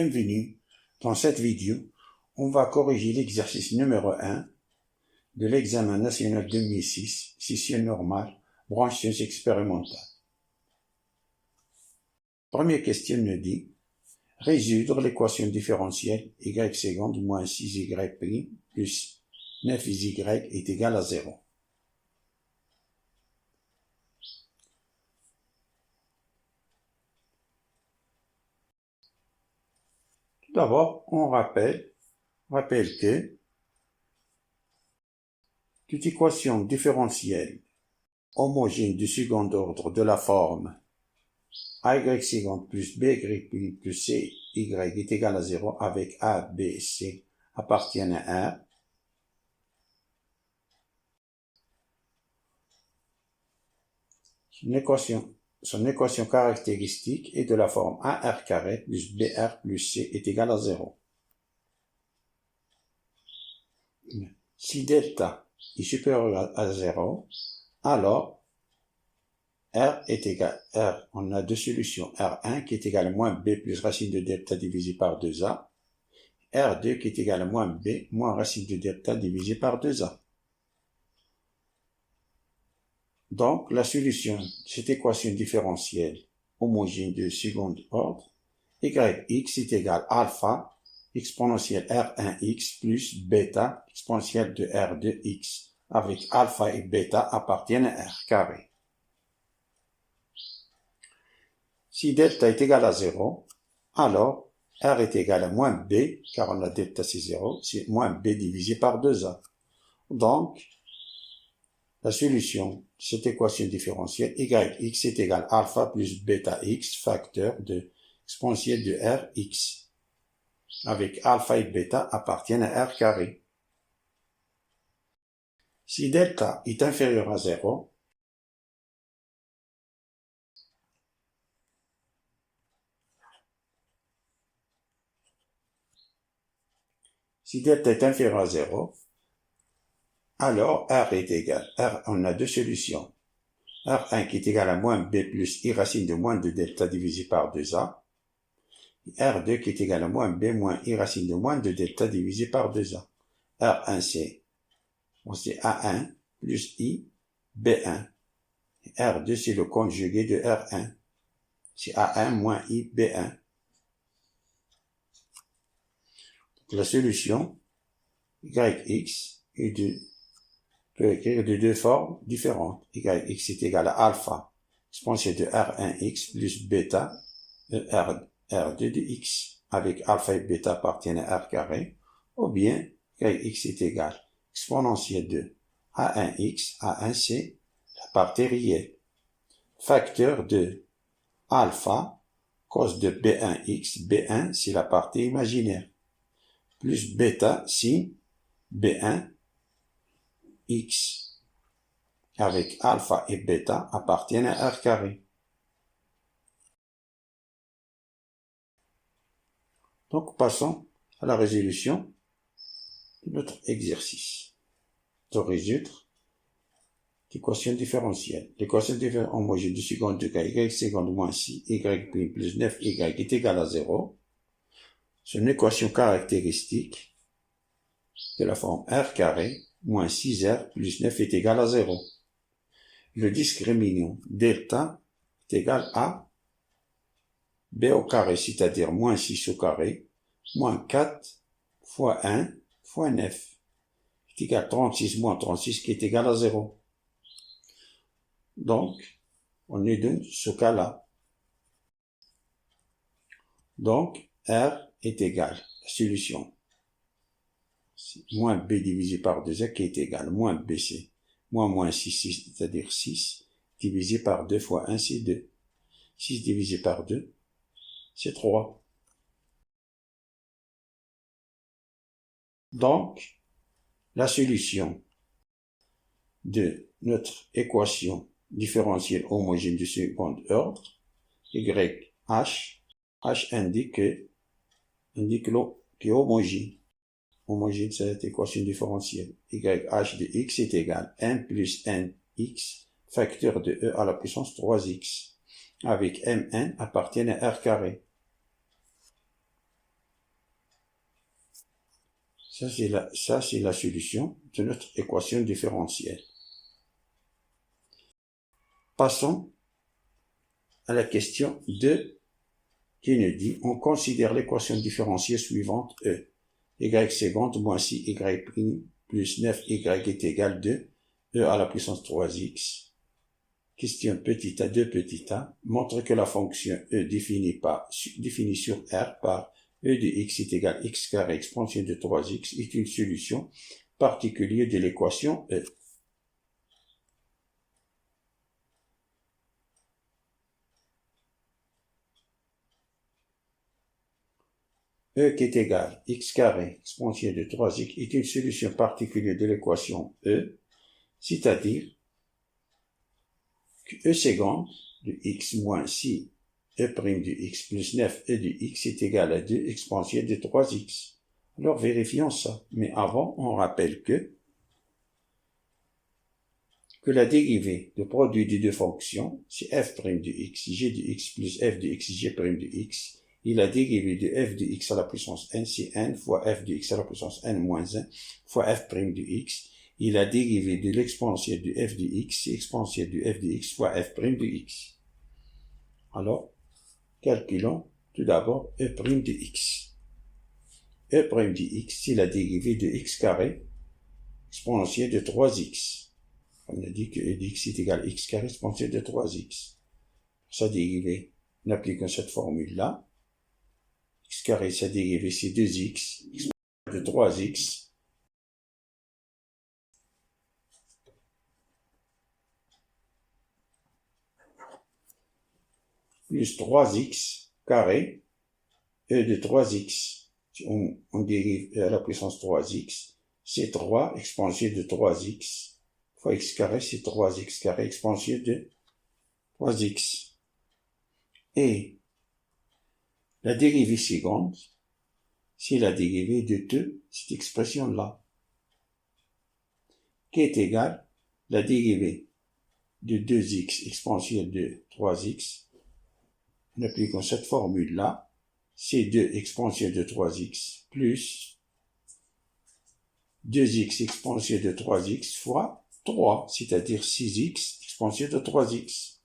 Bienvenue. Dans cette vidéo, on va corriger l'exercice numéro 1 de l'examen national 2006, session normale, branche sciences expérimentales. Première question nous dit résoudre l'équation différentielle y seconde moins 6y' plus 9y est égal à 0. Tout d'abord, on rappelle que toute équation différentielle homogène du second ordre de la forme y seconde plus by' plus cy est égal à 0 avec a, b et c appartiennent à R. Son équation caractéristique est de la forme AR carré plus BR plus C est égal à 0. Si delta est supérieur à 0, alors R est égal à R. On a deux solutions. R1 qui est égal à moins B plus racine de delta divisé par 2A. R2 qui est égal à moins B moins racine de delta divisé par 2A. Donc, la solution de cette équation différentielle homogène de second ordre, yx est égal à alpha exponentielle R1x plus bêta exponentielle de R2x, avec alpha et bêta appartiennent à R carré. Si delta est égal à 0, alors R est égal à moins B, car on a delta c'est 0, c'est moins B divisé par 2A. Donc, la solution de cette équation différentielle, yx est égal à alpha plus bêta x, facteur de exponentielle de Rx, avec alpha et bêta appartiennent à R carré. Si delta est inférieur à 0, alors R est égal. On a deux solutions. R1 qui est égal à moins B plus I racine de moins de delta divisé par 2A. Et R2 qui est égal à moins B moins I racine de moins de delta divisé par 2A. R1 c'est A1 plus I B1. Et R2 c'est le conjugué de R1. C'est A1 moins I B1. La solution yx peut écrire de deux formes différentes. Yx est égal à alpha exponentielle de R1x plus bêta de R2 de x, avec alpha et bêta appartiennent à R carré, ou bien yx est égal à exponentielle de A1x, A1c, la partie réelle, facteur de alpha, cos de B1x, B1 c'est la partie imaginaire, plus bêta si B1 x, avec alpha et bêta appartiennent à R carré. Donc, passons à la résolution de notre exercice. De résoudre l'équation différentielle. L'équation différentielle homogène du second degré y seconde moins 6y' plus 9y est égal à 0. C'est une équation caractéristique de la forme R carré moins 6R plus 9 est égal à 0. Le discriminant delta est égal à B au carré, c'est-à-dire moins 6 au carré, moins 4 fois 1 fois 9, est égal à 36 moins 36 qui est égal à 0. Donc, on nous donne ce cas-là. Donc, R est égal, la solution, c'est moins B divisé par 2A qui est égal à moins BC, moins 6, c'est-à-dire 6, divisé par 2 fois 1, c'est 2. 6 divisé par 2, c'est 3. Donc, la solution de notre équation différentielle homogène du second ordre, YH, H indique qu'il est homogène. Homogène, c'est cette équation différentielle. YH de x est égal à 1 plus nx, facteur de e à la puissance 3x, avec mn appartient à R carré. Ça, c'est la solution de notre équation différentielle. Passons à la question 2 qui nous dit, on considère l'équation différentielle suivante E. Y seconde moins 6y' plus 9y est égal 2, E à la puissance 3x. Question petit a, 2 petit a, montre que la fonction E définie sur R par E de x est égal x carré exponentielle de 3x est une solution particulière de l'équation E. E qui est égal x carré exponentielle de 3x est une solution particulière de l'équation E, c'est-à-dire que E seconde de x moins 6 E' de x plus 9 E de x est égal à 2 exponentielle de 3x. Alors vérifions ça. Mais avant, on rappelle que la dérivée de produit des deux fonctions, c'est f' de x, g de x plus f de x, g' de x, et la dérivée de f de x à la puissance n, c'est n fois f de x à la puissance n moins 1 fois f' de x, et la dérivée de l'exponentielle de f de x, c'est exponentielle de f de x fois f' de x. Alors, calculons tout d'abord e' de x. E' de x, c'est la dérivée de x carré exponentielle de 3x. On a dit que e de x est égal à x carré exponentielle de 3x. Pour sa dérivée, nous appliquons cette formule-là. X carré, sa dérivée, c'est 2x, exponentielle de 3x. Plus 3x carré, e de 3x. Si on dérive e à la puissance 3x, c'est 3 exponentielle de 3x fois x carré, c'est 3x carré exponentielle de 3x. Et la dérivée seconde, c'est la dérivée de cette expression-là, qui est égale la dérivée de 2x exponentielle de 3x. Nous appliquons cette formule-là, c'est 2 exponentielle de 3x plus 2x exponentielle de 3x fois 3, c'est-à-dire 6x exponentielle de 3x,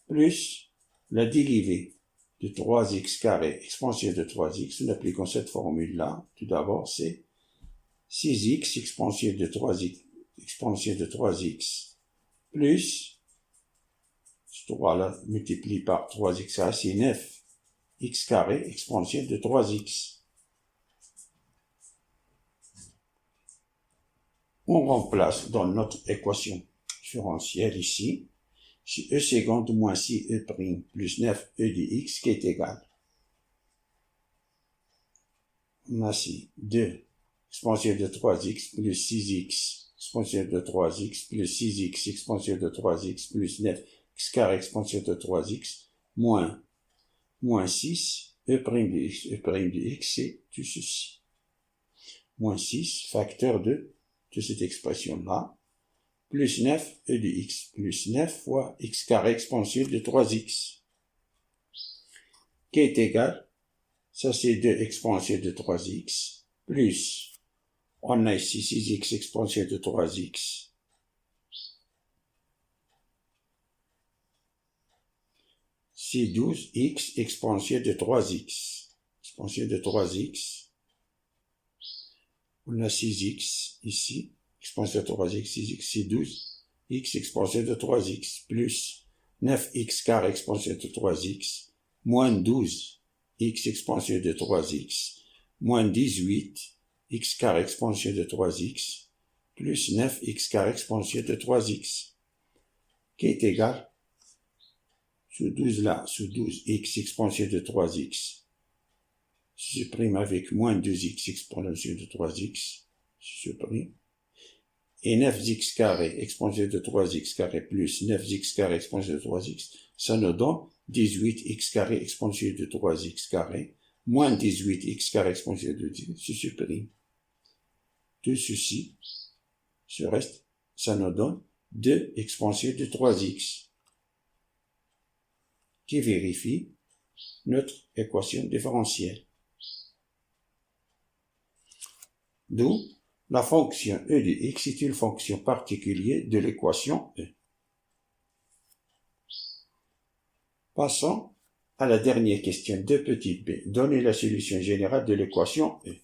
plus la dérivée de 3x carré exponentielle de 3x. Nous appliquons cette formule-là. Tout d'abord, c'est 6x exponentielle de 3x plus ce 3-là multiplié par 3x carré, c'est 9x carré exponentielle de 3x. On remplace dans notre équation différentielle ici, c'est e seconde moins 6e plus 9e de x qui est égal. On a ici 2 exponentielle de 3x plus 6x exponentielle de 3x plus 6x exponentielle de 3x plus 9x carré exponentielle de 3x moins 6 e' de x. E' de x, c'est tout ceci. Moins 6 facteur de cette expression-là, plus 9 e de x, plus 9 fois x carré exponentielle de 3x, qui est égal, ça c'est 2 exponentielle de 3x, plus, on a ici 6x exponentielle de 3x, c'est 12x exponentielle de 3x, exponentielle de 3x, on a 6x ici, exponentielle de 3x, 6x, c'est 12, x exponentielle de 3x, plus 9x carré exponentielle de 3x, moins 12, x exponentielle de 3x, moins 18, x carré exponentielle de 3x, plus 9x carré exponentielle de 3x, qui est égal, ce 12 là, ce 12, x exponentielle de 3x, je supprime avec moins 2x exponentielle de 3x, je supprime, et 9x carré exponentielle de 3x carré plus 9x carré exponentielle de 3x, ça nous donne 18x carré exponentielle de 3x carré, moins 18x carré exponentielle de 10, je supprime. Tout ceci, ce reste, ça nous donne 2 exponentielle de 3x, qui vérifie notre équation différentielle. D'où la fonction e de x est une fonction particulière de l'équation e. Passons à la dernière question, 2 petites b. Donnez la solution générale de l'équation e.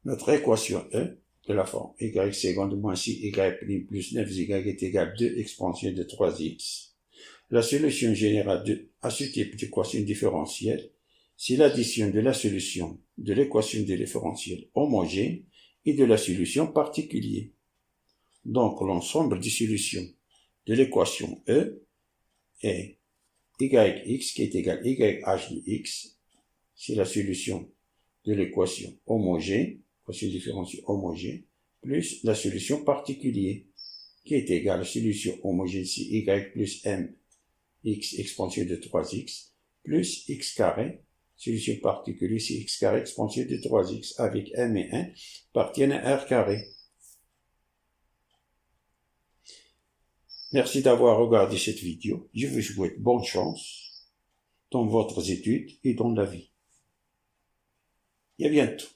Notre équation e de la forme y seconde moins 6y' plus 9y est égal à 2 expansion de 3x. La solution générale à ce type d'équation différentielle, c'est l'addition de la solution de l'équation de différentiel homogène et de la solution particulière. Donc, l'ensemble des solutions de l'équation E est yx qui est égal à yh de x, c'est la solution de l'équation homogène, équation différentielle homogène, plus la solution particulière qui est égale à la solution homogène, c'est y plus m x expansion de 3x, plus x carré, solution particulière, c'est x carré expansion de 3x, avec m et 1 appartiennent à r carré. Merci d'avoir regardé cette vidéo. Je vous souhaite bonne chance dans votre étude et dans la vie. Et à bientôt.